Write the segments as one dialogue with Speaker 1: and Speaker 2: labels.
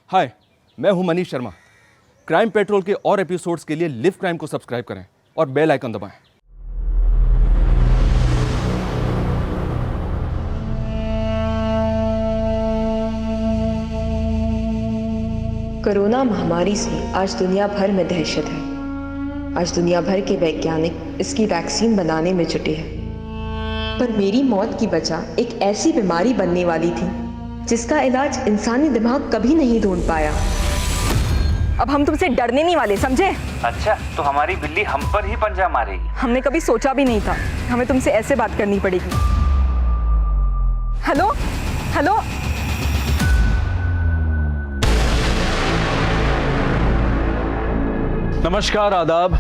Speaker 1: हाय, मैं हूं Manish Sharma. Crime petrol के और एपिसोड्स के लिए लिव क्राइम को सब्सक्राइब करें और बेल आइकन दबाएं।
Speaker 2: कोरोना महामारी से आज दुनिया भर में दहशत है। आज दुनिया भर के वैज्ञानिक इसकी वैक्सीन बनाने में जुटे हैं। पर मेरी मौत की वजह एक ऐसी बीमारी बनने वाली थी जिसका इलाज इंसानी दिमाग कभी नहीं ढूंढ पाया।
Speaker 3: अब हम तुमसे डरने नहीं वाले, समझे?
Speaker 4: अच्छा, तो हमारी बिल्ली हम पर ही पंजा मारेगी?
Speaker 3: हमने कभी सोचा भी नहीं था हमें तुमसे ऐसे बात करनी पड़ेगी। हेलो हेलो,
Speaker 5: नमस्कार, आदाब।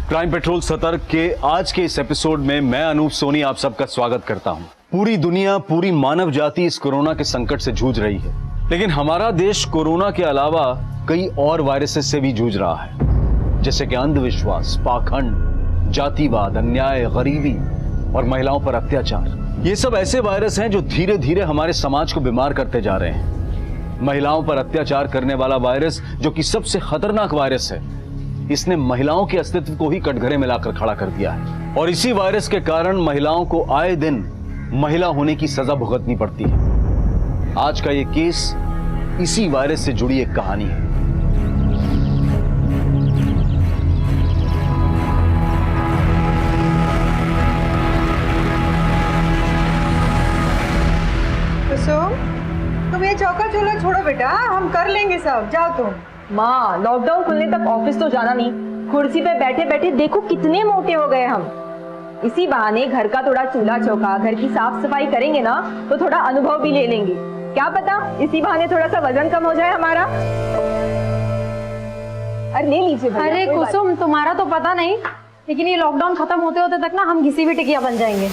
Speaker 5: क्राइम पेट्रोल सतर्क के आज के इस एपिसोड में मैं अनूप सोनी आप सबका स्वागत करता हूं। पूरी दुनिया, पूरी मानव जाति इस कोरोना के संकट से जूझ रही है, लेकिन हमारा देश कोरोना के अलावा कई और वायरसेस से भी जूझ रहा है, जैसे कि अंधविश्वास, पाखंड, जातिवाद, अन्याय, गरीबी और महिलाओं पर अत्याचार। ये सब ऐसे वायरस हैं जो धीरे धीरे हमारे समाज को बीमार करते जा रहे हैं। महिलाओं पर अत्याचार करने वाला वायरस, जो कि सबसे खतरनाक वायरस है, इसने महिलाओं के अस्तित्व को ही कटघरे में लाकर खड़ा कर दिया है। और इसी वायरस के कारण महिलाओं को आए दिन महिला होने की सजा भुगतनी पड़ती है। आज का ये केस इसी वायरस से जुड़ी एक कहानी है।
Speaker 6: कुसुम, तुम ये चौका चूल्हा छोड़ो बेटा, हम कर लेंगे सब। जाओ तुम।
Speaker 3: माँ, लॉकडाउन खुलने तक ऑफिस तो जाना नहीं, कुर्सी पे बैठे बैठे देखो कितने मोटे हो गए हम। इसी बहाने घर का थोड़ा चूल्हा चौका, घर की साफ सफाई करेंगे ना तो थोड़ा अनुभव भी ले लेंगे। क्या पता इसी बहाने थोड़ा सा वजन कम हो जाए हमारा। अरे ले लीजिए भैया।
Speaker 7: अरे कुसुम, तुम्हारा तो पता नहीं, लेकिन ये लॉकडाउन खत्म होते होते तक ना हम घिसी हुई टिकिया बन जाएंगे।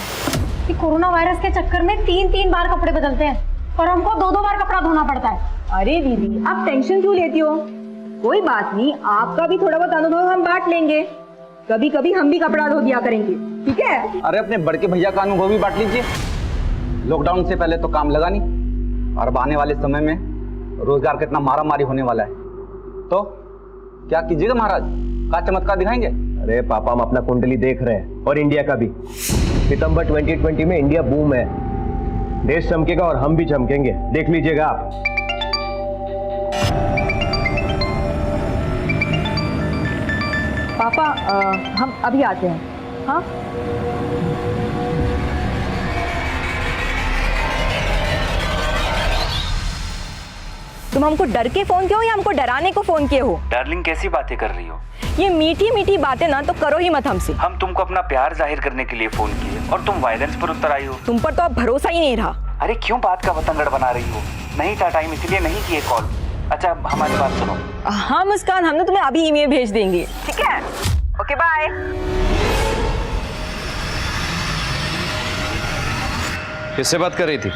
Speaker 7: कि कोरोना वायरस के चक्कर में 3-3 बार कपड़े बदलते हैं और हमको 2-2 बार कपड़ा धोना पड़ता है।
Speaker 3: अरे दीदी, आप टेंशन क्यों लेती हो? कोई बात नहीं, आपका भी थोड़ा बहुत अनुभव हम बांट लेंगे। कभी कभी हम भी कपड़ा धो दिया करेंगे, ठीक है?
Speaker 4: अरे अपने बड़के भैया का अनुभव भी बांट लीजिए। लॉकडाउन से पहले तो काम लगा नहीं, और अब आने वाले समय में रोजगार कितना मारा मारी होने वाला है, तो क्या कीजिएगा महाराज? क्या चमत्कार दिखाएंगे?
Speaker 8: अरे पापा, हम अपना कुंडली देख रहे हैं, और इंडिया का भी। सितंबर 2020 में इंडिया बूम है, देश चमकेगा और हम भी चमकेंगे, देख लीजिएगा आप।
Speaker 3: पापा, हम अभी आते हैं। हाँ, तुम हमको डर के फोन किए हो या हमको डराने को फोन किए हो?
Speaker 4: डार्लिंग, कैसी बातें कर रही हो?
Speaker 3: ये मीठी मीठी बातें ना तो करो ही मत हमसे।
Speaker 4: हम तुमको अपना प्यार जाहिर करने के लिए फोन किए और तुम वायलेंस पर उतर आई हो।
Speaker 3: तुम पर तो अब भरोसा ही नहीं रहा।
Speaker 4: अरे क्यों बात का बतंगड़ बना रही हो? नहीं था टाइम, इसलिए नहीं किए कॉल। अच्छा, हमारी बात सुनो।
Speaker 3: हाँ मुस्कान, हम ना तुम्हें अभी ईमेल भेज देंगे, ठीक है? Okay, bye.
Speaker 8: किससे बात कर रही थी?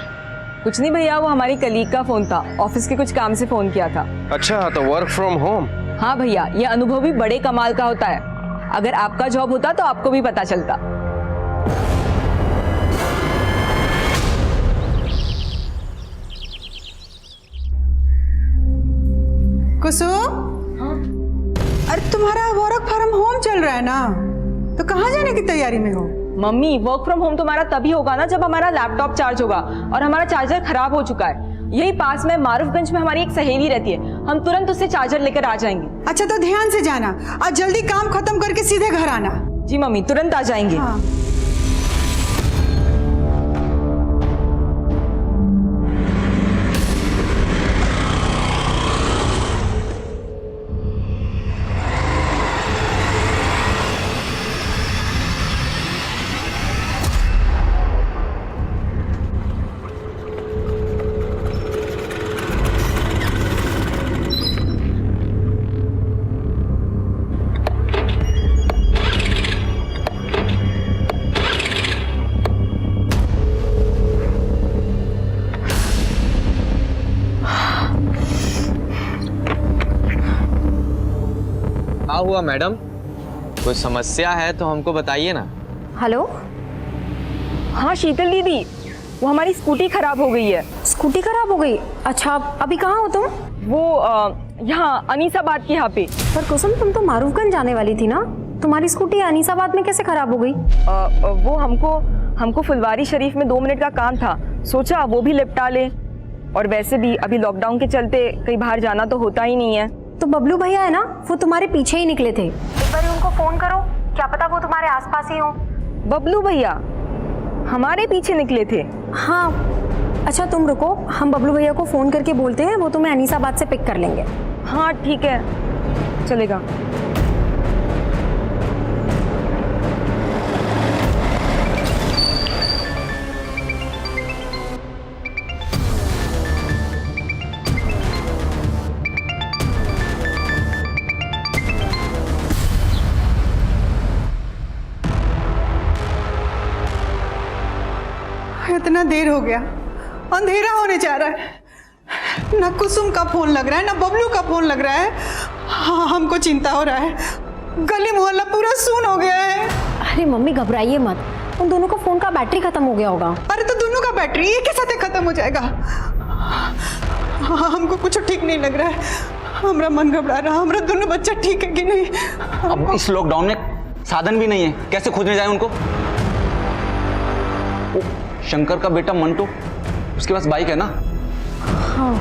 Speaker 3: कुछ नहीं भैया, वो हमारी कलीग का फोन था, ऑफिस के कुछ काम से फोन किया था।
Speaker 8: अच्छा, तो वर्क फ्रॉम होम।
Speaker 3: हाँ भैया, ये अनुभव भी बड़े कमाल का होता है। अगर आपका जॉब होता तो आपको भी पता चलता।
Speaker 6: कुसुम, अरे तुम्हारा वर्क फ्रॉम होम चल रहा है ना, तो कहाँ जाने की तैयारी में हो?
Speaker 3: मम्मी, वर्क फ्रॉम होम तुम्हारा तभी होगा ना जब हमारा लैपटॉप चार्ज होगा, और हमारा चार्जर खराब हो चुका है। यही पास में मारूफगंज में हमारी एक सहेली रहती है, हम तुरंत उससे चार्जर लेकर आ जाएंगे।
Speaker 6: अच्छा, तो ध्यान से जाना और जल्दी काम खत्म करके सीधे घर आना।
Speaker 3: जी मम्मी, तुरंत आ जाएंगे।
Speaker 6: हाँ।
Speaker 9: क्या हुआ मैडम? कोई समस्या है तो हमको बताइए ना।
Speaker 7: हेलो,
Speaker 3: हाँ शीतल दीदी, वो हमारी स्कूटी खराब हो गई है।
Speaker 7: स्कूटी खराब हो गई? अच्छा, अभी कहाँ हो तुम?
Speaker 3: वो यहाँ अनीसाबाद के यहाँ पे।
Speaker 7: पर कुसुम तुम तो मारूफगंज जाने वाली थी ना, तुम्हारी स्कूटी अनीसाबाद में कैसे खराब हो गई?
Speaker 3: वो हमको फुलवारी शरीफ में 2 मिनट का काम था, सोचा वो भी निपटा ले। और वैसे भी अभी लॉकडाउन के चलते कहीं बाहर जाना तो होता ही नहीं है।
Speaker 7: तो बबलू भैया है ना, वो तुम्हारे पीछे ही निकले थे। एक बार उनको फोन करो, क्या पता वो तुम्हारे आसपास ही हो।
Speaker 3: बबलू भैया हमारे पीछे निकले थे?
Speaker 7: हाँ। अच्छा तुम रुको, हम बबलू भैया को फोन करके बोलते हैं, वो तुम्हें अनीसाबाद से पिक कर लेंगे।
Speaker 3: हाँ ठीक है, चलेगा।
Speaker 6: इतना देर हो गया, अंधेरा होने जा रहा है। ना कुसुम का फोन लग रहा है, ना बबलू का फोन लग रहा है। हाँ, हमको चिंता हो रहा है। गली मोहल्ला पूरा सून हो गया है।
Speaker 7: अरे मम्मी घबराइए मत, उन दोनों का फोन का बैटरी खत्म हो गया होगा।
Speaker 6: अरे तो दोनों का बैटरी एक ही साथ खत्म हो जाएगा। हमको कुछ ठीक नहीं लग रहा है। हमारा मन घबरा रहा, हमारा दोनों बच्चा ठीक है कि नहीं।
Speaker 4: अब इस लॉकडाउन में साधन भी नहीं है, कैसे खोजने जाए उनको? शंकर का बेटा मंटू, उसके पास बाइक है ना?
Speaker 7: हाँ।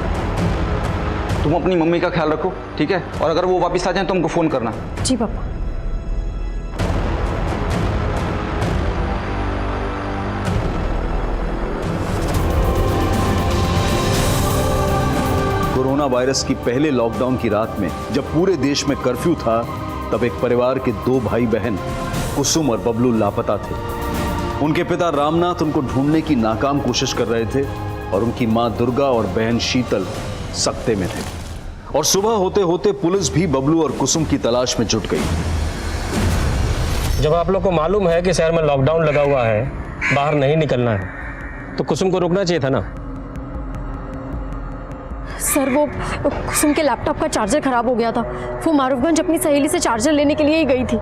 Speaker 4: तुम अपनी मम्मी का ख्याल रखो, ठीक है? और अगर वो वापस आ जाए तो हमको फोन करना।
Speaker 7: जी पापा।
Speaker 5: कोरोना वायरस की पहले लॉकडाउन की रात में जब पूरे देश में कर्फ्यू था, तब एक परिवार के 2 भाई बहन कुसुम और बबलू लापता थे। उनके पिता रामनाथ उनको ढूंढने की नाकाम कोशिश कर रहे थे और उनकी मां दुर्गा और बहन शीतल सकते में थे। और सुबह होते होते पुलिस भी बबलू और कुसुम की तलाश में जुट गई।
Speaker 10: जब आप लोग को मालूम है कि शहर में लॉकडाउन लगा हुआ है, बाहर नहीं निकलना है, तो कुसुम को रुकना चाहिए था ना।
Speaker 7: सर वो कुसुम के लैपटॉप का चार्जर खराब हो गया था, वो मारूफगंज अपनी सहेली से चार्जर लेने के लिए ही गई थी।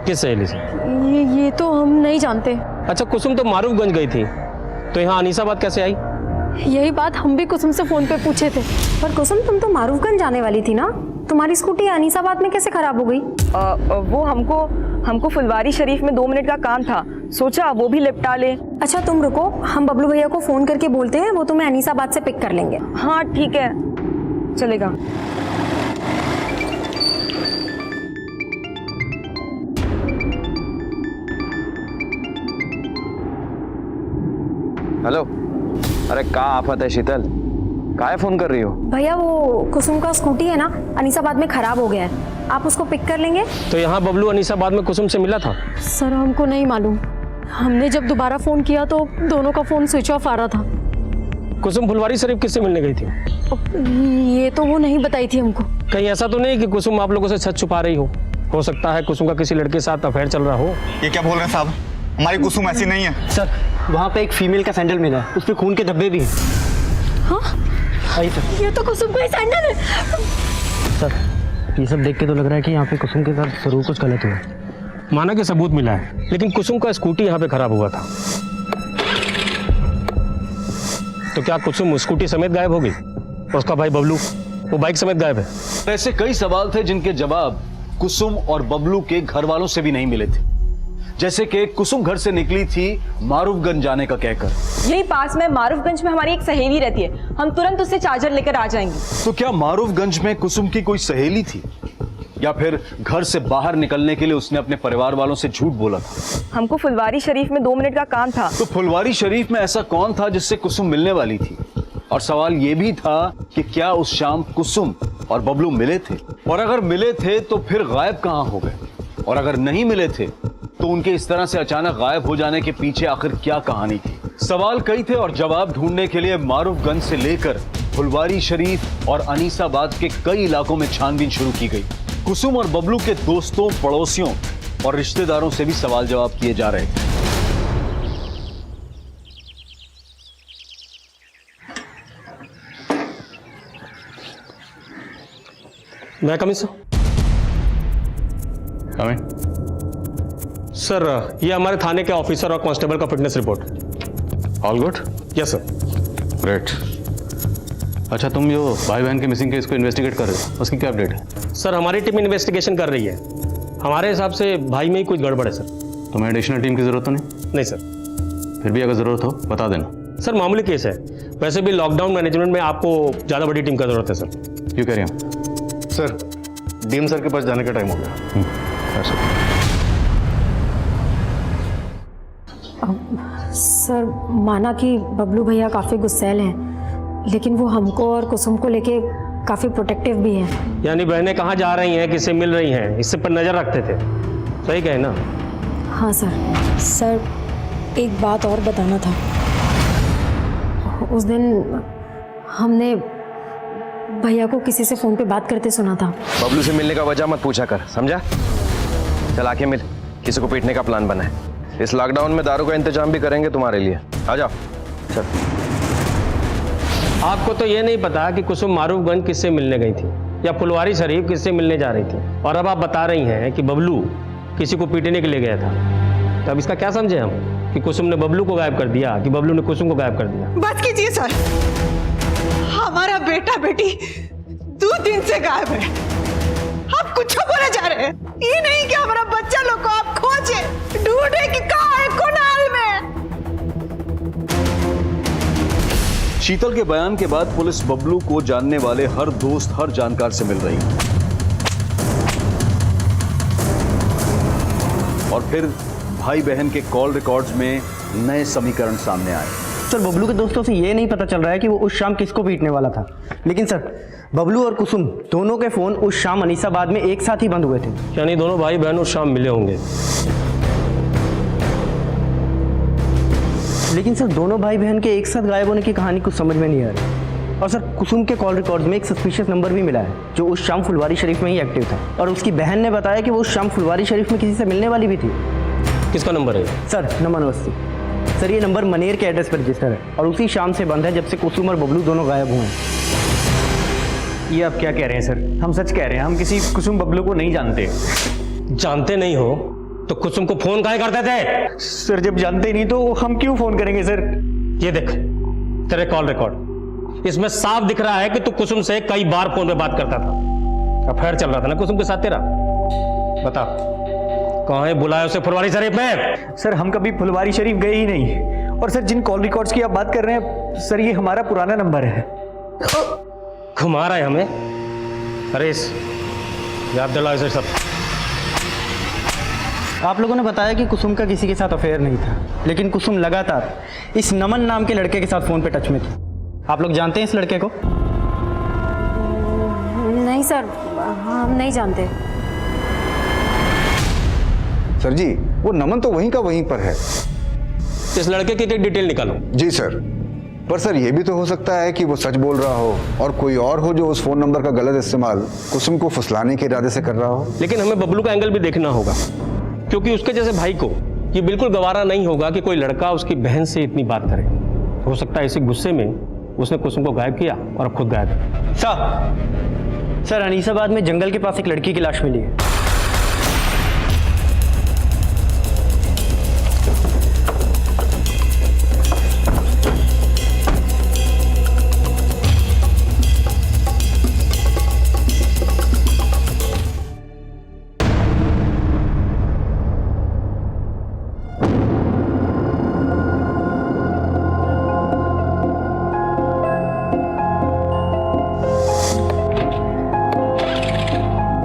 Speaker 10: किस सहेली से?
Speaker 7: ये तो हम नहीं जानते।
Speaker 10: अच्छा, कुसुम तो मारूफगंज गई थी, तो यहाँ अनीसाबाद कैसे आई?
Speaker 7: यही बात हम भी कुसुम से फोन पे पूछे थे। पर कुसुम तुम तो मारूफगंज जाने वाली थी ना, तुम्हारी स्कूटी अनीसाबाद में कैसे खराब हो गई?
Speaker 3: वो हमको फुलवारी शरीफ में 2 मिनट का काम था, सोचा वो भी निपटा ले।
Speaker 7: अच्छा तुम रुको, हम बबलू भैया को फोन करके बोलते हैं, वो तुम्हें अनीसाबाद से पिक कर लेंगे।
Speaker 3: हाँ ठीक है, चलेगा।
Speaker 9: हेलो, अरे क्या आफत है शीतल, काहे फोन कर रही हो?
Speaker 7: भैया वो कुसुम का स्कूटी है ना, अनीसाबाद में खराब हो गया है, आप उसको पिक कर लेंगे?
Speaker 10: तो यहाँ बबलू अनीसाबाद में कुसुम से मिला था?
Speaker 7: सर हमको नहीं मालूम, हमने जब दोबारा फोन किया तो दोनों का फोन स्विच ऑफ आ रहा था।
Speaker 10: कुसुम फुलवारी शरीफ किससे मिलने गई थी?
Speaker 7: ये तो वो नहीं बताई थी हमको।
Speaker 10: कहीं ऐसा तो नहीं कि कुसुम आप लोगों से सच छुपा रही हो सकता है कुसुम का किसी लड़के के साथ अफेयर चल रहा हो।
Speaker 11: ये क्या बोल रहे हैं साहब, हमारी कुसुम ऐसी नहीं है।
Speaker 12: सर वहाँ पे एक फीमेल का सैंडल मिला है, उस पे खून के धब्बे भी हैं।
Speaker 7: हाँ?
Speaker 12: आई सर।
Speaker 7: ये तो कुसुम का ही सैंडल है।
Speaker 12: सर ये सब देख के तो लग रहा है कि यहाँ पे कुसुम के साथ जरूर कुछ गलत हुआ।
Speaker 10: माना कि सबूत मिला है, लेकिन कुसुम का स्कूटी यहाँ पे खराब हुआ था, तो क्या कुसुम स्कूटी समेत गायब हो गई? उसका भाई बबलू वो बाइक समेत गायब है।
Speaker 5: ऐसे कई सवाल थे जिनके जवाब कुसुम और बबलू के घर वालों से भी नहीं मिले थे। जैसे कि कुसुम घर से निकली थी मारूफगंज जाने का कहकर।
Speaker 3: यही पास में मारूफगंज में हमारी एक सहेली रहती है, हम तुरंत उससे चार्जर लेकर आ जाएंगे।
Speaker 5: तो क्या मारूफगंज में कुसुम की कोई सहेली थी, या फिर घर से बाहर निकलने के लिए उसने अपने परिवार वालों से झूठ बोला था?
Speaker 3: हमको फुलवारी शरीफ में 2 मिनट का काम था।
Speaker 5: तो फुलवारी शरीफ में ऐसा कौन था जिससे कुसुम मिलने वाली थी? और सवाल यह भी था कि क्या उस शाम कुसुम और बबलू मिले थे, और अगर मिले थे तो फिर गायब कहां हो गए, और अगर नहीं मिले थे तो उनके इस तरह से अचानक गायब हो जाने के पीछे आखिर क्या कहानी थी? सवाल कई थे और जवाब ढूंढने के लिए मारूफगंज से लेकर फुलवारी शरीफ और अनीसाबाद के कई इलाकों में छानबीन शुरू की गई। कुसुम और बबलू के दोस्तों, पड़ोसियों और रिश्तेदारों से भी सवाल जवाब किए जा रहे थे।
Speaker 10: मैं कमिंग सर, ये हमारे थाने के ऑफिसर और कांस्टेबल का fitness report.
Speaker 5: All good?
Speaker 10: Yes sir.
Speaker 5: Great. अच्छा, तुम जो भाई बहन के मिसिंग केस को इन्वेस्टिगेट कर रहे हो, उसकी क्या अपडेट है?
Speaker 10: सर हमारी टीम इन्वेस्टिगेशन कर रही है। हमारे हिसाब से भाई में ही कुछ गड़बड़ है सर।
Speaker 5: तुम्हें एडिशनल टीम की जरूरत तो नहीं?
Speaker 10: नहीं सर।
Speaker 5: फिर भी अगर जरूरत हो बता देना।
Speaker 10: सर मामूली केस है, वैसे भी लॉकडाउन मैनेजमेंट में आपको ज़्यादा बड़ी टीम का जरूरत है सर।
Speaker 5: क्यों कह रहे हैं?
Speaker 13: सर डीएम सर के पास जाने का टाइम हो गया।
Speaker 7: सर माना कि बबलू भैया काफ़ी गुस्सैल हैं, लेकिन वो हमको और कुसुम को लेके काफ़ी प्रोटेक्टिव भी हैं।
Speaker 10: यानी बहनें कहाँ जा रही हैं, किससे मिल रही हैं, इससे पर नज़र रखते थे। सही कहे ना?
Speaker 7: हाँ सर। सर एक बात और बताना था। उस दिन हमने भैया को किसी से फ़ोन पे बात करते सुना था।
Speaker 8: बबलू से मिलने का वजह मत पूछा कर, समझा? चल आके मिल, किसी को पीटने का प्लान बना है। इस लॉकडाउन में दारू का इंतजाम भी करेंगे तुम्हारे लिए। आ जाओ। चल।
Speaker 10: आपको तो ये नहीं पता कि कुसुम मारूफगंज किससे मिलने गई थी या फुलवारी शरीफ किससे मिलने जा रही थी, और अब आप बता रही हैं कि बबलू किसी को पीटने के लिए गया था। तो अब इसका क्या समझे हम कि कुसुम ने बबलू को गायब कर दिया कि बबलू ने कुसुम को गायब कर दिया?
Speaker 6: बस कीजिए सर, हमारा बेटा बेटी 2 दिन से गायब है। आप कुछ बोले जा रहे हैं। ये नहीं कि हमारा बच्चा लोग को आप खोजे ढूंढे कि कहाँ है, कौन हाल में।
Speaker 5: शीतल के बयान के बाद पुलिस बबलू को जानने वाले हर दोस्त, हर जानकार से मिल रही है। और फिर भाई बहन के कॉल रिकॉर्ड्स में नए समीकरण सामने आए।
Speaker 12: सर बबलू के दोस्तों से ये नहीं पता चल रहा है कि वो उस शाम किसको पीटने वाला था, लेकिन सर बबलू और कुसुम दोनों के फोन उस शाम अनीसाबाद में एक साथ ही बंद हुए थे।
Speaker 10: यानी दोनों भाई बहन उस शाम मिले होंगे।
Speaker 12: लेकिन सर दोनों भाई बहन के एक साथ गायब होने की कहानी कुछ समझ में नहीं आ रही। और सर कुसुम के कॉल रिकॉर्ड में एक सस्पिशियस नंबर भी मिला है जो उस शाम फुलवारी शरीफ में ही एक्टिव था, और उसकी बहन ने बताया कि वो उस शाम फुलवारी शरीफ में किसी से मिलने वाली भी थी।
Speaker 10: किसका नंबर है?
Speaker 12: Sir number 80। सर ये नंबर मनेर के एड्रेस पर रजिस्टर है और उसी शाम से बंद है जब से कुसुम और बबलू दोनों गायब हुए हैं।
Speaker 8: ये आप क्या कह रहे हैं सर? हम सच कह रहे हैं, हम किसी कुसुम बबलू को नहीं जानते।
Speaker 10: जानते नहीं हो तो कुसुम को फोन काहे करते थे?
Speaker 8: सर जब जानते ही नहीं तो हम क्यों फोन करेंगे सर?
Speaker 10: ये देख तेरे कॉल रिकॉर्ड, इसमें साफ दिख रहा है कि तू कुसुम से कई बार फोन पे बात करता था। अफेयर चल रहा था ना कुसुम के साथ तेरा? बता कहाँ है, बुलाया उसे फुलवारी शरीफ में?
Speaker 8: सर हम कभी फुलवारी शरीफ गए ही नहीं। और सर जिन कॉल रिकॉर्ड्स की आप बात कर रहे हैं सर, ये हमारा पुराना नंबर है।
Speaker 10: घुमा रहा है हमें। अरे याद दिलाओ इसे सब।
Speaker 12: आप लोगों ने बताया कि कुसुम का किसी के साथ अफेयर नहीं था, लेकिन कुसुम लगातार इस नमन नाम के लड़के के साथ फोन पे टच में थी। आप लोग जानते हैं इस लड़के को?
Speaker 7: नहीं सर, हम नहीं जानते।
Speaker 11: सर जी वो नमन तो वहीं का वहीं पर है।
Speaker 10: इस लड़के की डिटेल निकालो।
Speaker 11: जी सर, पर सर ये भी तो हो सकता है कि वो सच बोल रहा हो और कोई और हो जो उस फोन नंबर का गलत इस्तेमाल कुसुम को फुसलाने के इरादे से कर रहा हो।
Speaker 10: लेकिन हमें बबलू का एंगल भी देखना होगा, क्योंकि उसके जैसे भाई को ये बिल्कुल गवारा नहीं होगा कि कोई लड़का उसकी बहन से इतनी बात करे। हो सकता है इसी गुस्से में उसने कुसुम को गायब किया और अब खुद गायब है।
Speaker 12: सर अनीसाबाद में जंगल के पास एक लड़की की लाश मिली है।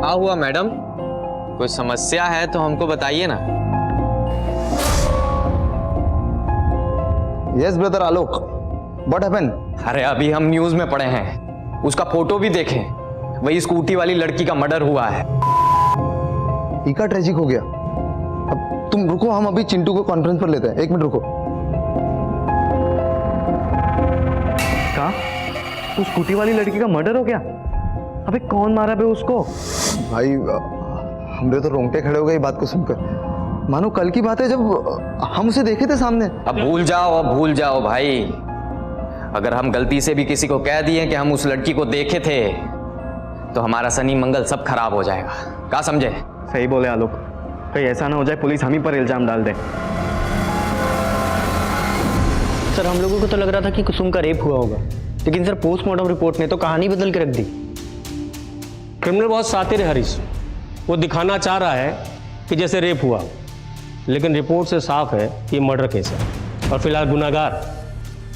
Speaker 9: क्या हुआ मैडम, कोई समस्या है तो हमको बताइए ना।
Speaker 11: Yes brother Alok, what happened?
Speaker 9: अरे अभी हम न्यूज में पढ़े हैं, उसका फोटो भी देखें, वही स्कूटी वाली लड़की का मर्डर हुआ है।
Speaker 11: इका ट्रेजिक हो गया। अब तुम रुको, हम अभी चिंटू को कॉन्फ्रेंस पर लेते हैं। 1 मिनट रुको।
Speaker 12: कहा उस स्कूटी वाली लड़की का मर्डर हो गया? अबे कौन मारा बे उसको?
Speaker 11: भाई हमरे तो रोंगटे खड़े हो गए बात को सुनकर। मानो कल की बात है जब हम उसे देखे थे सामने।
Speaker 9: अब भूल जाओ भाई। अगर हम गलती से भी किसी को कह दिए कि हम उस लड़की को देखे थे तो हमारा शनि मंगल सब खराब हो जाएगा। क्या समझे?
Speaker 12: सही बोले आलोक, कहीं ऐसा ना हो जाए पुलिस हम ही पर इल्जाम डाल दे। सर हम लोगों को तो लग रहा था कि कुसुम का रेप हुआ होगा, लेकिन सर पोस्टमार्टम रिपोर्ट ने तो कहानी बदल के रख दी।
Speaker 10: क्रिमिनल बहुत शातिर है हरीश, वो दिखाना चाह रहा है कि जैसे रेप हुआ, लेकिन रिपोर्ट से साफ है कि ये मर्डर केस है और फिलहाल गुनाहगार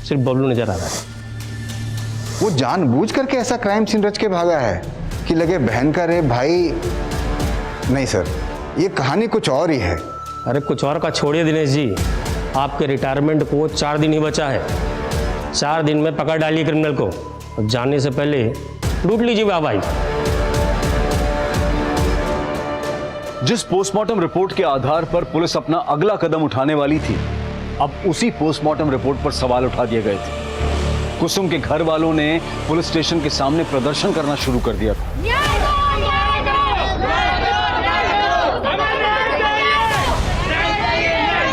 Speaker 10: सिर्फ बबलू नजर आ रहा है।
Speaker 11: वो जानबूझ करके ऐसा क्राइम सीन रच के भागा है कि लगे बहन का रेप भाई। नहीं सर, ये कहानी कुछ और ही है।
Speaker 10: अरे कुछ और का छोड़िए दिनेश जी, आपके रिटायरमेंट को 4 दिन ही बचा है। 4 दिन में पकड़ डालिए क्रिमिनल को और जाने से पहले लूट लीजिए वाहवाही।
Speaker 5: जिस पोस्टमार्टम रिपोर्ट के आधार पर पुलिस अपना अगला कदम उठाने वाली थी, अब उसी पोस्टमार्टम रिपोर्ट पर सवाल उठा दिए गए थे। कुसुम के घर वालों ने पुलिस स्टेशन के सामने प्रदर्शन करना शुरू कर दिया था।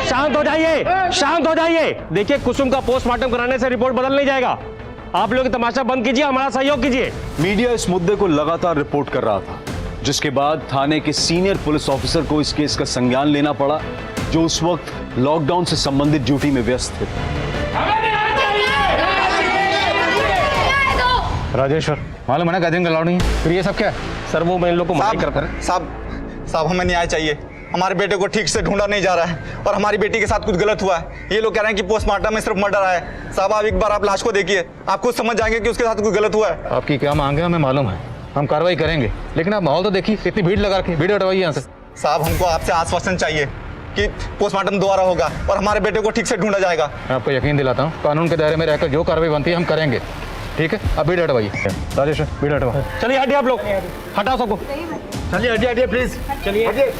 Speaker 10: शांत हो जाइए, शांत हो जाइए। देखिए, कुसुम का पोस्टमार्टम कराने से रिपोर्ट बदल नहीं जाएगा। आप लोग तमाशा बंद कीजिए, हमारा सहयोग कीजिए।
Speaker 5: मीडिया इस मुद्दे को लगातार रिपोर्ट कर रहा था, जिसके बाद थाने के सीनियर पुलिस ऑफिसर को इस केस का संज्ञान लेना पड़ा, जो उस वक्त लॉकडाउन से संबंधित ड्यूटी में व्यस्त थे।
Speaker 13: राजेश्वर, मालूम है ना गार्जियन अलाउड नहीं है, फिर ये सब क्या है?
Speaker 10: सर वो मैं इन लोग को मना करता है।
Speaker 4: साहब हमें न्याय चाहिए। हमारे बेटे को ठीक से ढूंढा नहीं जा रहा है और हमारी बेटी के साथ कुछ गलत हुआ है। ये लोग कह रहे हैं कि पोस्टमार्टम में सिर्फ मर्डर आया है। साहब आप एक बार आप लाश को देखिए, आप खुद समझ जाएंगे कि उसके साथ कुछ गलत हुआ है।
Speaker 13: आपकी क्या मांग है हमें मालूम है, हम कार्रवाई करेंगे, लेकिन आप माहौल तो देखिए, इतनी भीड़ लगा के भीड़ हटवाइए यहाँ से।
Speaker 4: साहब हमको आपसे आश्वासन चाहिए कि पोस्टमार्टम दोबारा होगा और हमारे बेटे को ठीक से ढूंढा जाएगा।
Speaker 13: मैं आपको यकीन दिलाता हूँ, कानून के दायरे में रहकर जो कार्रवाई बनती है हम करेंगे, ठीक है? अब भीड़ हटवाइए। राजेश्वर, भीड़ हटवा।
Speaker 10: चलिए हटिए आप लोग, हटाओ सबको।
Speaker 13: चलिए हटिए प्लीज,
Speaker 10: चलिए।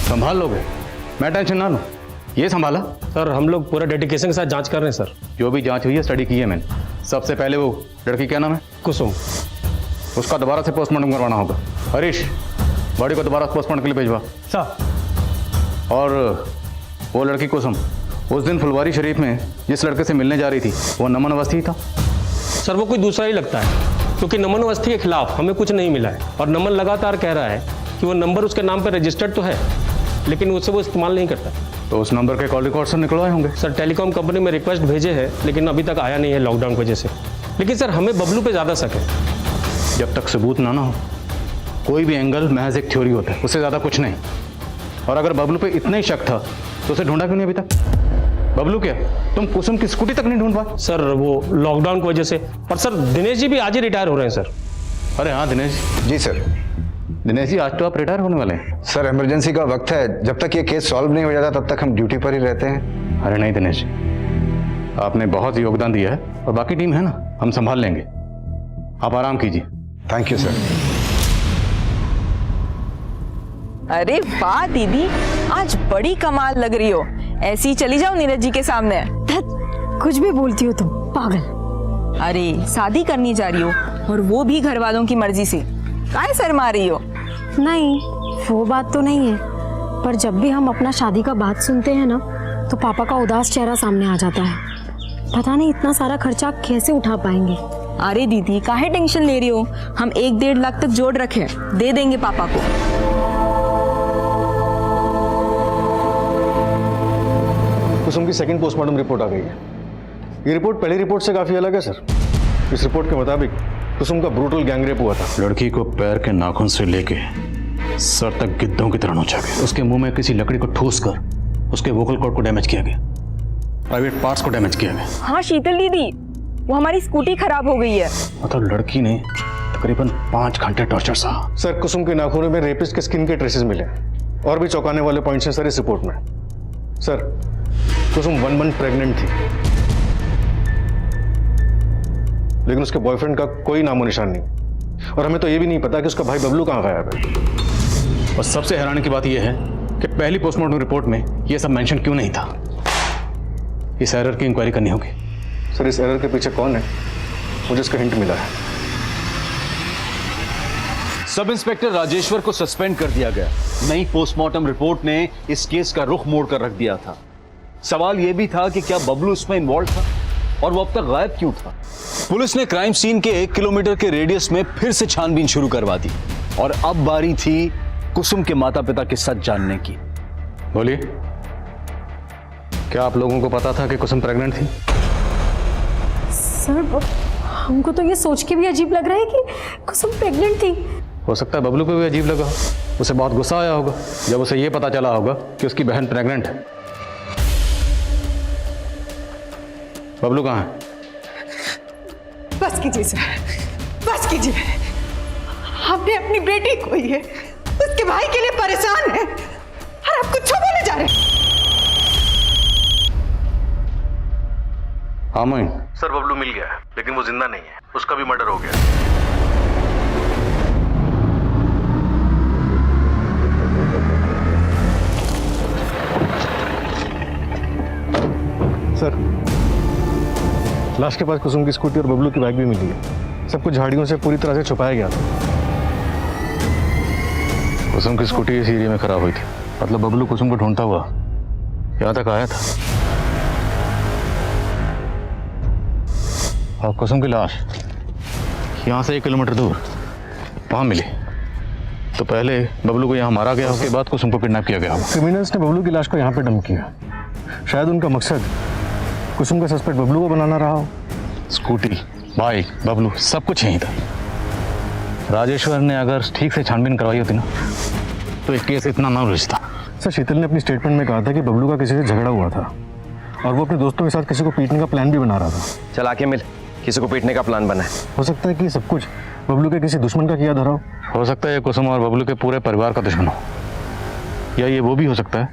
Speaker 13: संभाल लोगे, मैं टेंशन ना लूँ। ये संभाला?
Speaker 10: सर हम लोग पूरा डेडिकेशन के साथ जांच कर रहे हैं सर।
Speaker 13: जो भी जांच हुई है स्टडी की है मैंने। सबसे पहले वो लड़की क्या नाम है?
Speaker 10: कुसुम।
Speaker 13: उसका दोबारा से पोस्टमार्टम करवाना होगा। हरीश, बॉडी को दोबारा पोस्टमार्टम के लिए भेजवा।
Speaker 10: सर।
Speaker 13: और वो लड़की कुसुम उस दिन फुलवारी शरीफ में जिस लड़के से मिलने जा रही थी, वो नमन अवस्थी था?
Speaker 10: सर वो कोई दूसरा ही लगता है, क्योंकि नमन अवस्थी के खिलाफ हमें कुछ नहीं मिला है और नमन लगातार कह रहा है कि वो नंबर उसके नाम पर रजिस्टर्ड तो है, लेकिन उससे वो इस्तेमाल नहीं करता।
Speaker 13: तो उस नंबर के कॉल रिकॉर्ड से निकलवाए होंगे?
Speaker 10: सर टेलीकॉम कंपनी में रिक्वेस्ट भेजे हैं, लेकिन अभी तक आया नहीं है लॉकडाउन की वजह से। लेकिन सर हमें बबलू पे ज़्यादा शक है।
Speaker 13: जब तक सबूत ना हो, कोई भी एंगल महज एक थ्योरी होता है, उससे ज़्यादा कुछ नहीं। और अगर बबलू पे इतना ही शक था तो उसे ढूंढा क्यों नहीं अभी तक? बबलू क्या, तुम कुसुम की स्कूटी तक नहीं ढूंढ पाए?
Speaker 10: सर वो लॉकडाउन की वजह से। और सर दिनेश जी भी आज ही रिटायर हो रहे हैं सर।
Speaker 13: अरे हाँ दिनेश
Speaker 11: जी सर।
Speaker 13: दिनेश जी, आज तो आप रिटायर होने वाले हैं।
Speaker 11: सर इमरजेंसी का वक्त है, जब तक ये केस सॉल्व नहीं हो जाता तब तक हम ड्यूटी पर ही रहते हैं।
Speaker 13: अरे नहीं दिनेश, आपने बहुत योगदान दिया है और बाकी टीम है ना, हम संभाल लेंगे, आप आराम कीजिए।
Speaker 11: Thank you sir.
Speaker 3: अरे वाह दीदी, आज बड़ी कमाल लग रही हो। ऐसी ही चली जाओ नीरज जी के सामने।
Speaker 7: कुछ भी बोलती हो तुम, पागल।
Speaker 3: अरे शादी करनी जा रही हो और वो भी घर वालों की मर्जी से, काहे शर्मा रही हो?
Speaker 7: नहीं, वो बात तो नहीं है, पर जब भी हम अपना शादी का बात सुनते हैं ना, तो पापा का उदास चेहरा सामने आ जाता है। पता नहीं इतना सारा खर्चा कैसे उठा पाएंगे।
Speaker 3: अरे दीदी काहे टेंशन ले रही हो, हम 1-1.5 लाख तक जोड़ रखे, दे देंगे पापा को।
Speaker 13: कुसुम की सेकंड पोस्टमार्टम रिपोर्ट आ गई है। ये रिपोर्ट पहली रिपोर्ट से काफ़ी अलग है सर। इस रिपोर्ट के मुताबिक कुसुम का ब्रूटल गैंगरेप हुआ था। लड़की को पैर के नाखून से लेके सर तक गिद्धों की तरह नोचा गया। उसके मुंह में किसी लकड़ी को ठूस कर उसके वोकल कॉर्ड को डैमेज किया गया, प्राइवेट पार्ट्स को डैमेज किया गया।
Speaker 3: हाँ शीतल दीदी, वो हमारी स्कूटी खराब हो गई है।
Speaker 13: मतलब लड़की ने तकरीबन 5 घंटे टॉर्चर सहा। सर कुसुम के नाखूनों में रेपिस्ट के स्किन के ट्रेसेस मिले और भी चौंकाने वाले पॉइंट्स हैं सर इस रिपोर्ट में। सर कुसुम 1 मंथ प्रेग्नेंट थी, लेकिन उसके बॉयफ्रेंड का कोई नामो निशान नहीं और हमें तो ये भी नहीं पता कि उसका भाई बबलू कहाँ गायब है। और सबसे हैरानी की बात यह है कि पहली पोस्टमार्टम रिपोर्ट में यह सब मेंशन क्यों नहीं था। इस एरर की इंक्वायरी करनी होगी। सर इस एरर के पीछे कौन है, मुझे इसका हिंट मिला है।
Speaker 5: सब इंस्पेक्टर राजेश्वर को सस्पेंड कर दिया गया। नई पोस्टमार्टम रिपोर्ट ने इस केस का रुख मोड़ कर रख दिया था। सवाल यह भी था कि क्या बबलू इसमें इन्वॉल्व था और वो अब तक गायब क्यों था। पुलिस ने क्राइम सीन के 1 किलोमीटर के रेडियस में फिर से छानबीन शुरू करवा दी और अब बारी थी कुसुम के माता पिता के सच जानने की।
Speaker 13: बोलिए, क्या आप लोगों को पता था कि कुसुम प्रेग्नेंट थी?
Speaker 7: सर हमको तो ये सोच के भी अजीब लग रहा है कि कुसुम प्रेग्नेंट थी।
Speaker 13: हो सकता है बबलू को भी अजीब लगा, उसे बहुत गुस्सा आया होगा जब उसे ये पता चला होगा कि उसकी बहन प्रेग्नेंट है। बबलू कहाँ है?
Speaker 6: बस कीजिए सर, बस कीजिए। हमने अपनी बेटी खोई है, उसके भाई के लिए परेशान है और आप कुछ बोले जा रहे हैं।
Speaker 13: हाँ मोइन।
Speaker 14: सर बबलू मिल गया है, लेकिन वो जिंदा नहीं है, उसका भी मर्डर हो गया।
Speaker 13: सर लाश के पास कुसुम की स्कूटी और बबलू की बाइक भी मिली है। सब कुछ झाड़ियों से पूरी तरह से छुपाया गया था। कुसुम की स्कूटी इस एरिया में खराब हुई थी, मतलब बबलू कुसुम को ढूंढता हुआ यहाँ तक आया था और कुसुम की लाश यहाँ से 1 किलोमीटर दूर वहाँ मिली। तो पहले बबलू को यहाँ मारा गया, उसके बाद कुसुम को किडनैप किया गया। क्रिमिनल्स ने बबलू की लाश को यहाँ पे डंप किया। शायद उनका मकसद कुसुम का सस्पेक्ट बबलू को बनाना रहा हो। स्कूटी, बाइक, बबलू सब कुछ यहीं था। राजेश्वर ने अगर ठीक से छानबीन करवाई होती ना तो एक केस इतना ना उलझता। सर शीतल ने अपनी स्टेटमेंट में कहा था कि बबलू का किसी से झगड़ा हुआ था और वो अपने दोस्तों के साथ किसी को पीटने का प्लान भी बना रहा था।
Speaker 8: चल आके मिल, किसी को पीटने का प्लान बना है।
Speaker 13: हो सकता है कि सब कुछ बबलू के किसी दुश्मन का किया धरा हो सकता है ये कुसुम और बबलू के पूरे परिवार का दुश्मन हो, या ये वो भी हो सकता है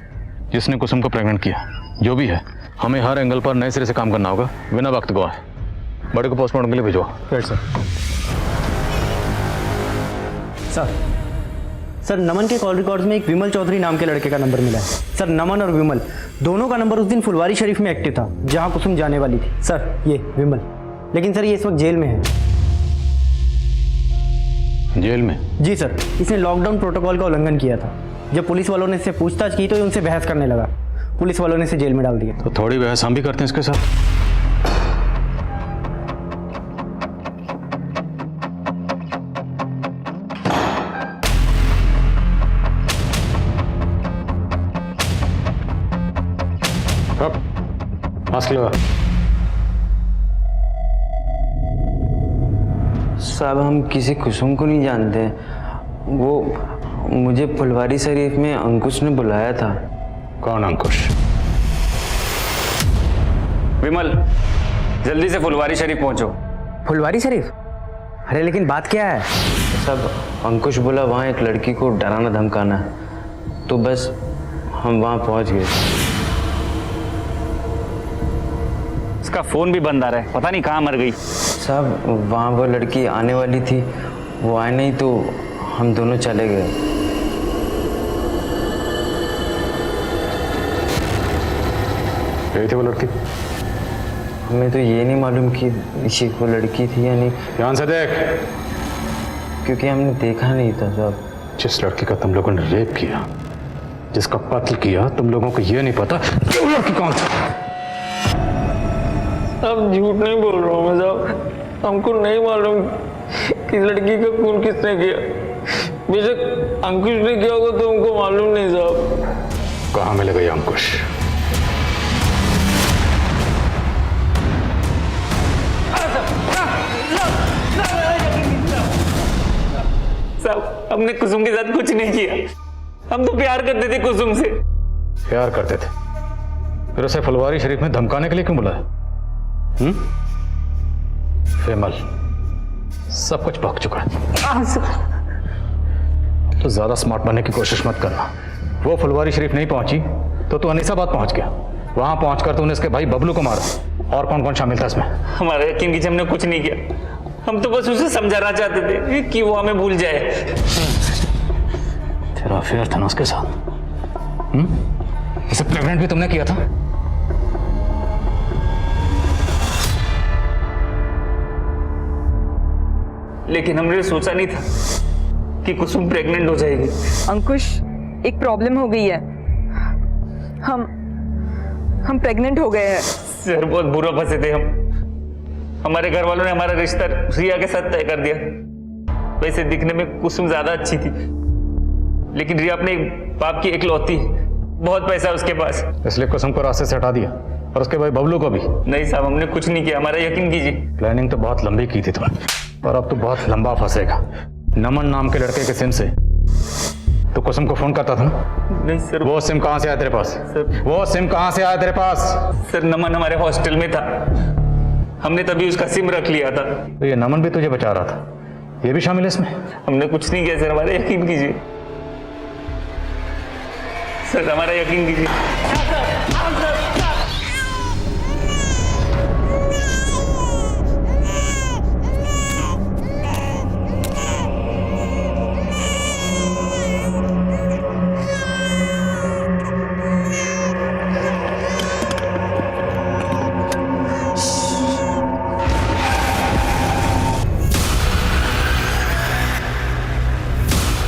Speaker 13: जिसने कुसुम को प्रेग्नेंट किया। जो भी है, हमें हर एंगल पर नए सिरे से काम करना होगा बिना वक्त गवाए। बड़े को पोस्टमार्टम के लिए भिजवा। राइट
Speaker 12: सर नमन के कॉल रिकॉर्ड्स में एक विमल चौधरी नाम के लड़के का नंबर मिला है। सर नमन और विमल दोनों का नंबर उस दिन फुलवारी शरीफ में एक्टिव था जहां कुसुम जाने वाली थी। सर ये विमल, लेकिन सर ये इस वक्त जेल में है।
Speaker 13: जेल में?
Speaker 12: जी सर, इसने लॉकडाउन प्रोटोकॉल का उल्लंघन किया था। जब पुलिस वालों ने इससे पूछताछ की तो ये उनसे बहस करने लगा। पुलिस वालों ने इसे जेल में डाल दिया।
Speaker 13: तो थोड़ी बहस हम भी करते हैं इसके साथ। मास्क लगा।
Speaker 15: साहब हम किसी कुसुम को नहीं जानते, वो मुझे फुलवारी शरीफ में अंकुश ने बुलाया था।
Speaker 13: कौन अंकुश?
Speaker 9: विमल जल्दी से फुलवारी शरीफ पहुंचो।
Speaker 12: फुलवारी शरीफ? अरे लेकिन बात क्या है?
Speaker 15: सब अंकुश बोला वहाँ एक लड़की को डराना धमकाना है, तो बस हम वहाँ पहुँच गए।
Speaker 9: इसका फोन भी बंद आ रहा है, पता नहीं कहाँ मर गई।
Speaker 15: साहब वहाँ वो लड़की आने वाली थी, वो आए नहीं तो हम दोनों चले गए।
Speaker 13: यही थी वो लड़की?
Speaker 15: हमें तो ये नहीं मालूम कि ये वो लड़की थी या नहीं।
Speaker 13: ध्यान से देख,
Speaker 15: क्योंकि हमने देखा नहीं था साहब।
Speaker 13: जिस लड़की का तुम लोगों ने रेप किया, जिसका कत्ल किया, तुम लोगों को ये नहीं पता कि वो लड़की कौन थी।
Speaker 15: अब झूठ नहीं बोल रहा हूँ मैं साहब, हमको नहीं मालूम कि लड़की का खून किसने किया। बेशक अंकुश ने किया होगा तो हमको मालूम नहीं साहब।
Speaker 13: कहाँ मिलेगा ये अंकुश?
Speaker 9: साहब हमने कुसुम के साथ कुछ नहीं किया, हम तो प्यार करते थे कुसुम से।
Speaker 13: प्यार करते थे? फिर उसे फुलवारी शरीफ में धमकाने के लिए क्यों बुलाया? विमल सब कुछ भग चुका है। तो ज्यादा स्मार्ट बनने की कोशिश मत करना। वो फुलवारी शरीफ नहीं पहुंची तो तू अनीसाबाद पहुंच गया। वहां पहुंचकर तूने इसके भाई बबलू को मारा। और कौन कौन शामिल था इसमें?
Speaker 9: हमारा यकीन कीजिए, हमने कुछ नहीं किया। हम तो बस उसे समझाना चाहते थे कि वो हमें भूल जाए।
Speaker 13: तेरा अफेयर था ना उसके साथ? इसे प्रेग्नेंट भी तुमने किया था?
Speaker 9: लेकिन हमने सोचा नहीं था कि कुसुम प्रेग्नेंट हो जाएगी।
Speaker 3: अंकुश एक प्रॉब्लम हो गई है, हम प्रेग्नेंट हो गए हैं।
Speaker 9: सर बहुत बुरा फंसे थे हम। हमारे घर वालों ने हमारा रिश्ता रिया के साथ तय कर दिया। वैसे दिखने में कुसुम ज्यादा अच्छी थी, लेकिन रिया अपने बाप की इकलौती, बहुत पैसा है उसके पास।
Speaker 13: इसलिए कुसुम को रास्ते से हटा दिया और उसके भाई बबलू को भी?
Speaker 15: नहीं साहब, हमने कुछ नहीं किया, हमारा यकीन कीजिए।
Speaker 13: प्लानिंग तो बहुत लंबी की थी तुमने, और अब तो बहुत लंबा फंसेगा। नमन नाम के लड़के के सिम से तो कुसुम को फोन करता था ना?
Speaker 15: नहीं सर।
Speaker 13: वो सिम कहाँ से आया तेरे पास? वो सिम कहाँ से आया तेरे पास?
Speaker 15: सर नमन हमारे हॉस्टल में था, हमने तभी उसका सिम रख लिया था।
Speaker 13: तो ये नमन भी तुझे बचा रहा था, ये भी शामिल है इसमें?
Speaker 15: हमने कुछ नहीं किया सर, हमारा यकीन कीजिए सर, हमारा यकीन कीजिए।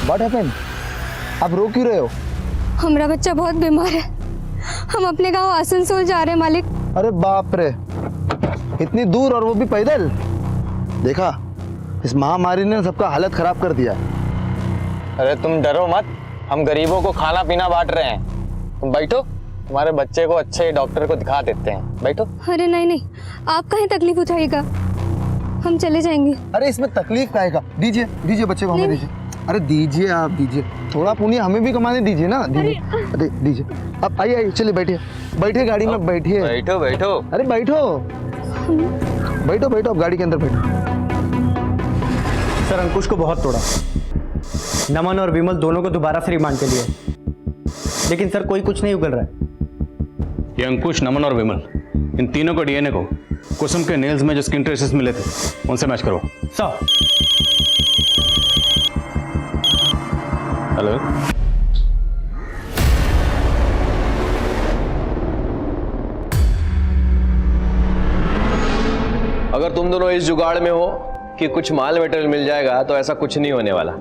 Speaker 12: What happened? आप रो क्यों रहे हो?
Speaker 7: हमारा बच्चा बहुत बीमार है, हम अपने गांव आसनसोल जा रहे हैं मालिक।
Speaker 12: अरे बाप रे, इतनी दूर और वो भी पैदल। देखा, इस महामारी ने सबका हालत खराब कर दिया।
Speaker 9: अरे तुम डरो मत, हम गरीबों को खाना पीना बांट रहे हैं। तुम बैठो, तुम्हारे बच्चे को अच्छे डॉक्टर को दिखा देते हैं। बैठो।
Speaker 7: अरे नहीं नहीं, आप कहीं तकलीफ उठाइएगा, हम चले जाएंगे।
Speaker 12: अरे इसमें तकलीफ का है? दीजिए दीजिए बच्चे को, हमें दीजिए। अरे दीजिए, आप दीजिए, थोड़ा पुण्य हमें भी कमाने दीजिए ना। दीजिए, अरे दीजिए। अब आइए आइए, चलिए बैठिए, बैठिए गाड़ी में, बैठिए।
Speaker 9: बैठो बैठो।
Speaker 12: अरे बैठो बैठो बैठो, अब गाड़ी के अंदर बैठो। सर अंकुश को बहुत तोड़ा, नमन और विमल दोनों को दोबारा से रिमांड के लिए, लेकिन सर कोई कुछ नहीं उगल रहा है।
Speaker 13: ये अंकुश, नमन और विमल, इन तीनों को डीएनए को कुसुम के नेल्स में जो स्किन ट्रेसेस मिले थे उनसे मैच करवाओ।
Speaker 12: सर।
Speaker 13: हेलो,
Speaker 8: अगर तुम दोनों इस जुगाड़ में हो कि कुछ माल मटेरियल मिल जाएगा तो ऐसा कुछ नहीं होने वाला।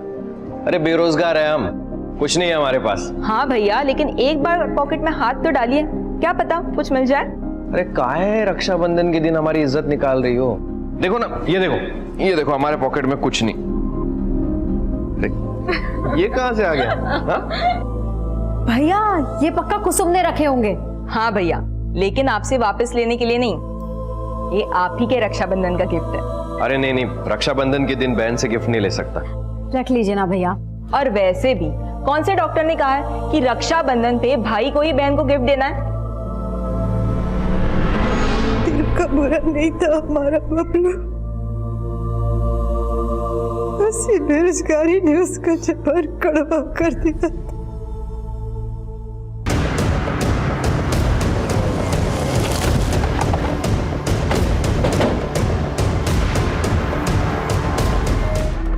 Speaker 8: अरे बेरोजगार है हम, कुछ नहीं है हमारे पास।
Speaker 3: हाँ भैया, लेकिन एक बार पॉकेट में हाथ तो डालिए, क्या पता कुछ मिल जाए।
Speaker 8: अरे काहे रक्षाबंधन के दिन हमारी इज्जत निकाल रही हो? देखो ना, ये देखो हमारे पॉकेट में कुछ नहीं। ये कहां से आ गया?
Speaker 7: भैया ये पक्का कुसुम ने रखे होंगे।
Speaker 3: हाँ भैया, लेकिन आपसे वापस लेने के लिए नहीं, ये आप ही के रक्षाबंधन का गिफ्ट है।
Speaker 8: अरे नहीं नहीं, रक्षाबंधन के दिन बहन से गिफ्ट नहीं ले सकता।
Speaker 7: रख लीजिए ना भैया।
Speaker 3: और वैसे भी कौन से डॉक्टर ने कहा है कि रक्षाबंधन पे भाई को ही बहन को गिफ्ट देना है?
Speaker 6: दिल का बुरा नहीं था हमारा बबलू, बस बेरोजगारी ने उसका जबर कड़वा कर दिया।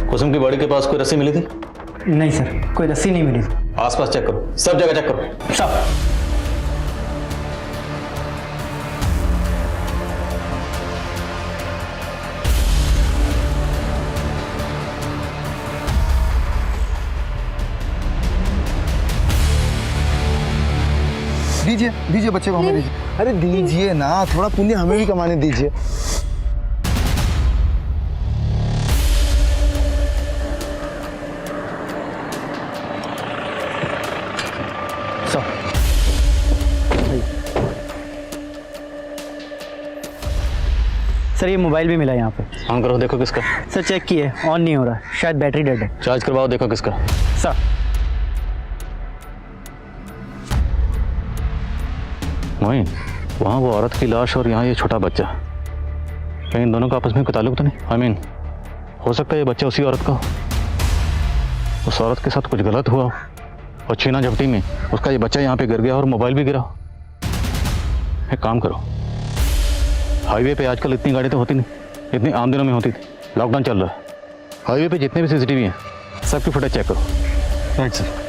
Speaker 13: कुसुम की बॉडी के पास कोई रस्सी मिली थी?
Speaker 12: नहीं सर, कोई रस्सी नहीं मिली।
Speaker 13: आसपास चेक करो, सब जगह चेक करो।
Speaker 12: सब। दीजिए दीजिए बच्चे को, हमें दीजिए। अरे दीजिए ना, थोड़ा पुण्य हमें भी कमाने दीजिए। सर ये मोबाइल भी मिला यहाँ पे।
Speaker 13: ऑन करो, देखो किसका।
Speaker 12: सर चेक किए, ऑन नहीं हो रहा, शायद बैटरी डेड है।
Speaker 13: चार्ज करवाओ, देखो किसका।
Speaker 12: सर
Speaker 13: वहीं वहाँ वो औरत की लाश और यहाँ ये छोटा बच्चा, कहीं इन दोनों का आपस में कोई ताल्लुक तो नहीं? आई मीन, हो सकता है ये बच्चा उसी औरत का हो, उस औरत के साथ कुछ गलत हुआ और छीना झपटी में उसका ये बच्चा यहाँ पे गिर गया और मोबाइल भी गिरा। एक काम करो, हाईवे पे आजकल इतनी गाड़ी तो होती नहीं, इतनी आम दिनों में होती थी, लॉकडाउन चल रहा है, हाईवे पे जितने भी सीसीटीवी हैं सबकी फुटेज चेक करो। Right sir.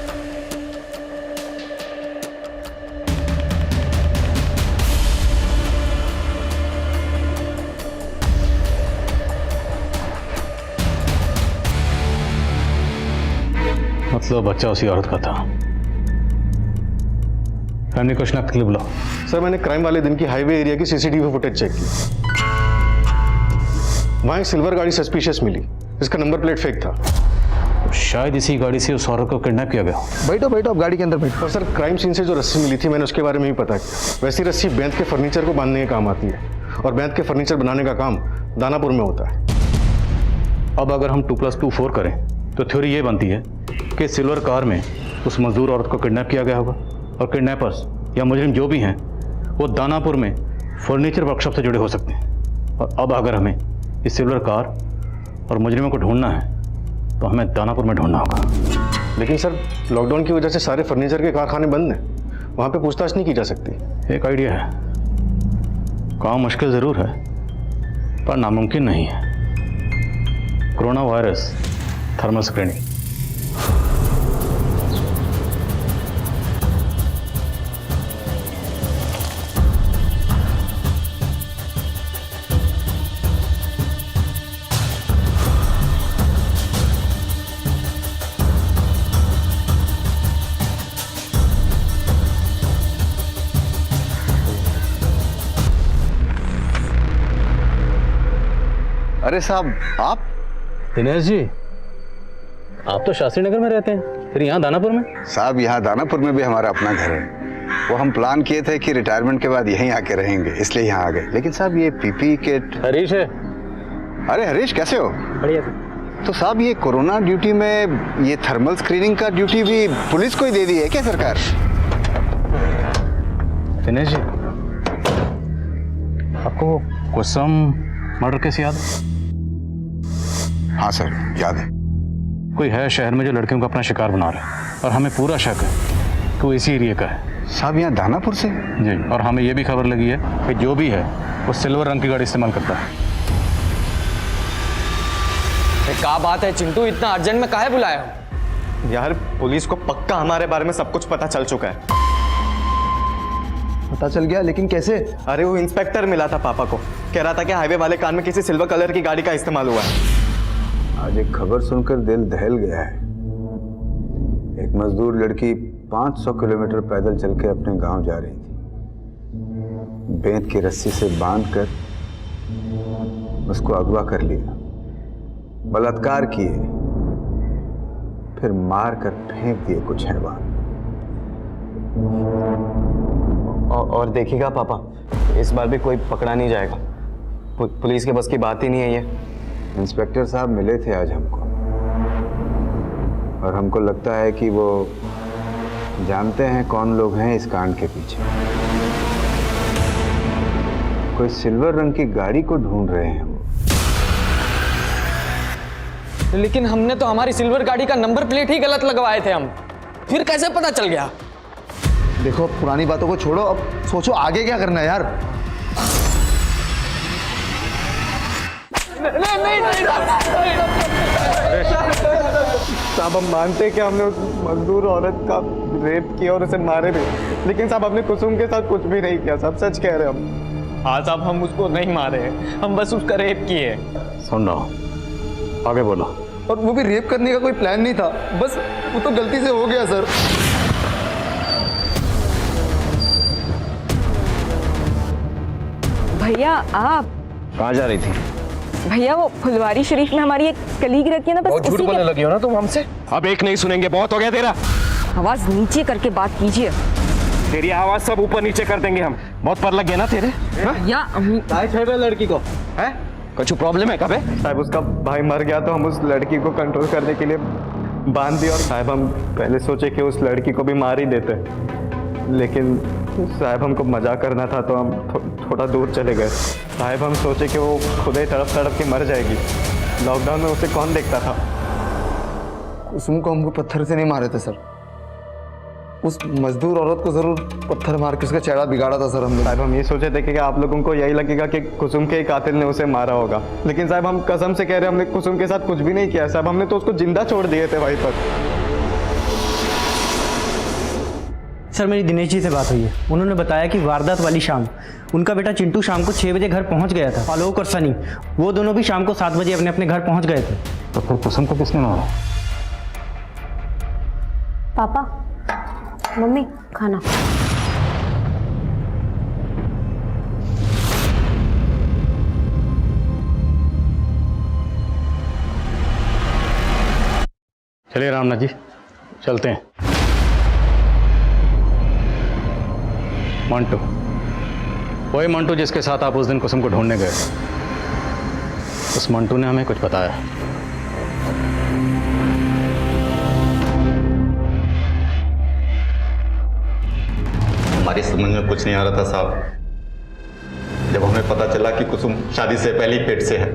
Speaker 13: मतलब बच्चा उसी औरत का था। फैमिली क्वेश्चन आपके लिए बुलाओ।
Speaker 16: सर मैंने क्राइम वाले दिन की हाईवे एरिया की सीसीटीवी फुटेज चेक की, वहां एक सिल्वर गाड़ी सस्पिशियस मिली, इसका नंबर प्लेट फेक था।
Speaker 13: शायद इसी गाड़ी से उस औरत को किडनैप किया गया।
Speaker 11: बैठो बैठो, आप गाड़ी के अंदर बैठो।
Speaker 16: और सर, क्राइम सीन से जो रस्सी मिली थी मैंने उसके बारे में ही पता किया। वैसी रस्सी बैंत के फर्नीचर को बांधने के काम आती है और बैंत के फर्नीचर बनाने का काम दानापुर में होता है।
Speaker 13: अब अगर हम 2+2 4 करें तो थ्योरी ये बनती है कि सिल्वर कार में उस मजदूर औरत को किडनैप किया गया होगा और किडनैपर्स या मुजरिम जो भी हैं वो दानापुर में फर्नीचर वर्कशॉप से जुड़े हो सकते हैं। और अब अगर हमें इस सिल्वर कार और मुजरिमों को ढूंढना है तो हमें दानापुर में ढूंढना होगा।
Speaker 16: लेकिन सर, लॉकडाउन की वजह से सारे फर्नीचर के कारखाने बंद हैं, वहाँ पे पूछताछ नहीं की जा सकती।
Speaker 13: एक आइडिया है, काम मुश्किल ज़रूर है पर नामुमकिन नहीं है। Corona virus thermal screening.
Speaker 11: अरे साहब, आप?
Speaker 13: दिनेश जी, आप तो शास्त्री नगर में रहते हैं, फिर यहाँ दानापुर में?
Speaker 11: साहब, यहाँ दानापुर में भी हमारा अपना घर है। वो हम प्लान किए थे कि रिटायरमेंट के बाद यहीं आके रहेंगे, इसलिए यहाँ आ गए। लेकिन साहब, ये पीपी किट।
Speaker 13: हरीश है।
Speaker 11: अरे हरीश, कैसे हो?
Speaker 12: बढ़िया।
Speaker 11: तो साहब, ये कोरोना ड्यूटी में ये थर्मल स्क्रीनिंग का ड्यूटी भी पुलिस को ही दे दी है क्या सरकार?
Speaker 13: दिनेश जी, आपको कुसुम मर्डर केस याद है?
Speaker 11: हाँ सर, याद है।
Speaker 13: कोई है शहर में जो लड़कियों को अपना शिकार बना रहा है और हमें पूरा शक है कि वो इसी एरिया का है।
Speaker 11: साहब, यहाँ दानापुर से?
Speaker 13: जी, और हमें ये भी खबर लगी है कि जो भी है वो सिल्वर रंग की गाड़ी इस्तेमाल करता है।
Speaker 9: क्या बात है चिंटू, इतना अर्जेंट में काहे बुलाया हो?
Speaker 17: यार, पुलिस को पक्का हमारे बारे में सब कुछ पता चल चुका है।
Speaker 12: पता चल गया? लेकिन कैसे?
Speaker 17: अरे वो इंस्पेक्टर मिला था पापा को, कह रहा था कि हाईवे वाले कार में किसी सिल्वर कलर की गाड़ी का इस्तेमाल हुआ है।
Speaker 11: आज एक खबर सुनकर दिल दहल गया है। एक मजदूर लड़की 500 किलोमीटर पैदल चल के अपने गांव जा रही थी। बेंत की रस्सी से बांधकर उसको अगवा कर लिया, बलात्कार किए, फिर मार कर फेंक दिए कुछ हैवान।
Speaker 17: और देखिएगा पापा, इस बार भी कोई पकड़ा नहीं जाएगा। पुलिस के बस की बात ही नहीं है ये।
Speaker 11: इंस्पेक्टर साहब मिले थे आज हमको, और हमको लगता है कि वो जानते हैं कौन लोग हैं इस कांड के पीछे। कोई सिल्वर रंग की गाड़ी को ढूंढ रहे हैं वो।
Speaker 9: लेकिन हमने तो हमारी सिल्वर गाड़ी का नंबर प्लेट ही गलत लगवाए थे हम, फिर कैसे पता चल गया?
Speaker 12: देखो, पुरानी बातों को छोड़ो, अब सोचो आगे क्या करना है यार।
Speaker 17: साहब, हम मानते हैं कि हमने उस मजदूर औरत का रेप किया और उसे मारे भी, लेकिन साहब हमने कुसुम के साथ कुछ भी नहीं किया। सब सच कह रहे हैं हम। हाँ साहब, हम उसको नहीं मारे हैं, हम बस उसका रेप किए।
Speaker 13: सुन रहा, आगे बोलो।
Speaker 12: और वो भी रेप करने का कोई प्लान नहीं था, बस वो तो गलती से हो गया सर।
Speaker 3: भैया, आप
Speaker 5: कहाँ जा रही थी?
Speaker 3: भैया, वो फुलवारी शरीफ में हमारी एक कलीग रहती है ना, बस
Speaker 5: बहुत झूठ बोलने लगी हो ना तुम हमसे। अब एक नहीं सुनेंगे, बहुत हो गया तेरा।
Speaker 3: आवाज नीचे करके बात कीजिए।
Speaker 5: तेरी आवाज सब ऊपर नीचे कर देंगे हम। बहुत पर लग गया ना तेरे।
Speaker 3: या
Speaker 17: लड़की को
Speaker 5: है कुछ प्रॉब्लम है? कब है?
Speaker 17: साहब, उसका भाई मर गया तो हम उस लड़की को कंट्रोल करने के लिए बांध दिया। और साहब, हम पहले सोचे कि उस लड़की को भी मार ही देते, लेकिन साहब हमको मजाक करना था तो हम थोड़ा दूर चले गए। साहब, हम सोचे कि वो खुद ही तड़प तड़प के मर जाएगी। लॉकडाउन में उसे कौन देखता था?
Speaker 12: कुसुम को हमको पत्थर से नहीं मारे थे सर, उस मजदूर औरत को जरूर पत्थर मार के उसका चेहरा बिगाड़ा था सर हमने।
Speaker 17: साहब, हम ये सोचे थे कि आप लोगों को यही लगेगा कि कुसुम के कातिल ने उसे मारा होगा, लेकिन साहब हम कसम से कह रहे हैं, हमने कुसुम के साथ कुछ भी नहीं किया साहब। हमने तो उसको जिंदा छोड़ दिए थे वहीं पर।
Speaker 12: सर, मेरी दिनेश जी से बात हुई है, उन्होंने बताया कि वारदात वाली शाम उनका बेटा चिंटू शाम को 6 बजे घर पहुंच गया था। आलोक और सनी, वो दोनों भी शाम को 7 बजे अपने अपने घर पहुंच गए थे।
Speaker 13: तो फिर कुसुम को किसने मारा?
Speaker 7: पापा, मम्मी, खाना।
Speaker 13: चलिए रामनाथ जी, चलते हैं। मंटू, वही मंटू जिसके साथ आप उस दिन कुसुम को ढूंढने गए, उस मंटू ने हमें कुछ बताया।
Speaker 4: हमारी समझ में कुछ नहीं आ रहा था साहब, जब हमें पता चला कि कुसुम शादी से पहले ही पेट से है।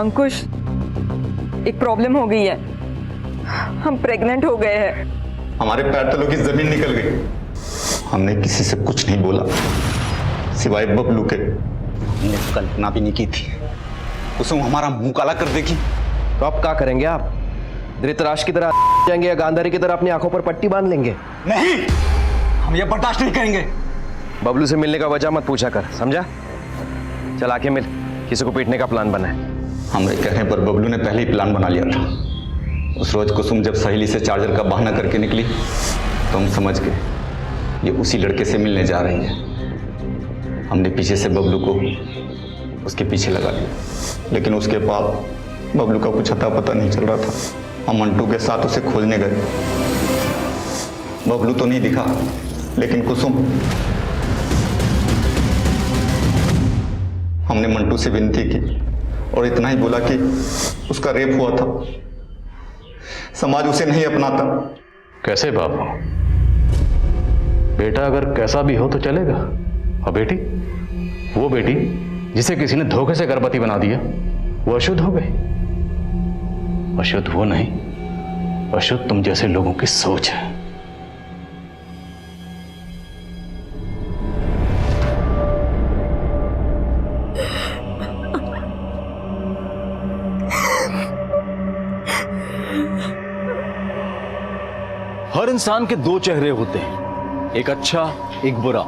Speaker 3: अंकुश, एक प्रॉब्लम हो गई है, हम प्रेग्नेंट हो गए हैं।
Speaker 4: हमारे पैर तलों की जमीन निकल गई। हमने किसी से कुछ नहीं बोला सिवाय बबलू के। हमने कल्पना भी नहीं की थी कुसुम हमारा मुंह काला कर देगी।
Speaker 8: तो अब क्या करेंगे आप? धृतराष्ट्र की तरह जाएंगे या गांधारी की तरह अपनी आंखों पर पट्टी बांध लेंगे?
Speaker 4: नहीं, हम ये बर्दाश्त नहीं करेंगे।
Speaker 8: बबलू से मिलने का वजह मत पूछा कर, समझा? चल आके मिल, किसी को पीटने का प्लान बना है।
Speaker 4: हमरे कहने पर बबलू ने पहले ही प्लान बना लिया था। उस रोज कुसुम जब सहेली से चार्जर का बहाना करके निकली तो हम समझ गए ये उसी लड़के से मिलने जा रही है। हमने पीछे से बबलू को उसके पीछे लगा लिया, लेकिन उसके बाद बबलू का कुछ अता पता नहीं चल रहा था। हम मंटू के साथ उसे खोजने गए। बबलू तो नहीं दिखा, लेकिन कुसुम। हमने मंटू से विनती की और इतना ही बोला कि उसका रेप हुआ था, समाज उसे नहीं अपनाता।
Speaker 13: कैसे बाबू? बेटा अगर कैसा भी हो तो चलेगा, और बेटी, वो बेटी जिसे किसी ने धोखे से गर्भवती बना दिया, वो अशुद्ध हो गई। अशुद्ध वो नहीं, अशुद्ध तुम जैसे लोगों की सोच है।
Speaker 5: हर इंसान के दो चेहरे होते हैं, एक अच्छा एक बुरा।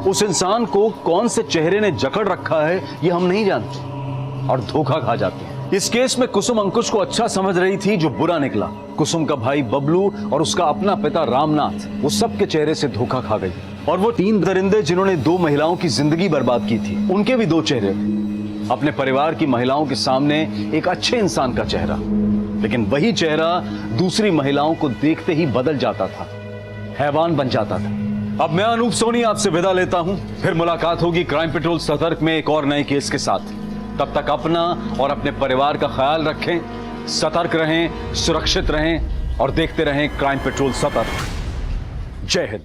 Speaker 5: उस इंसान को कौन से चेहरे ने जकड़ रखा है ये हम नहीं जानते और धोखा खा जाते हैं। इस केस में कुसुम अंकुश को अच्छा समझ रही थी, जो बुरा निकला। कुसुम का भाई बबलू और उसका अपना पिता रामनाथ, वो सबके चेहरे से धोखा खा गई। और वो 3 दरिंदे जिन्होंने 2 महिलाओं की जिंदगी बर्बाद की थी, उनके भी 2 चेहरे थे। अपने परिवार की महिलाओं के सामने एक अच्छे इंसान का चेहरा, लेकिन वही चेहरा दूसरी महिलाओं को देखते ही बदल जाता था, हैवान बन जाता था। अब मैं अनूप सोनी आपसे विदा लेता हूं, फिर मुलाकात होगी क्राइम पेट्रोल सतर्क में एक और नए केस के साथ। तब तक अपना और अपने परिवार का ख्याल रखें, सतर्क रहें, सुरक्षित रहें और देखते रहें क्राइम पेट्रोल सतर्क। जय Hind.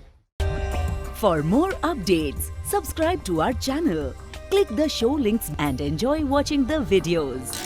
Speaker 18: For more updates, subscribe to our channel, click the show links and enjoy watching the videos.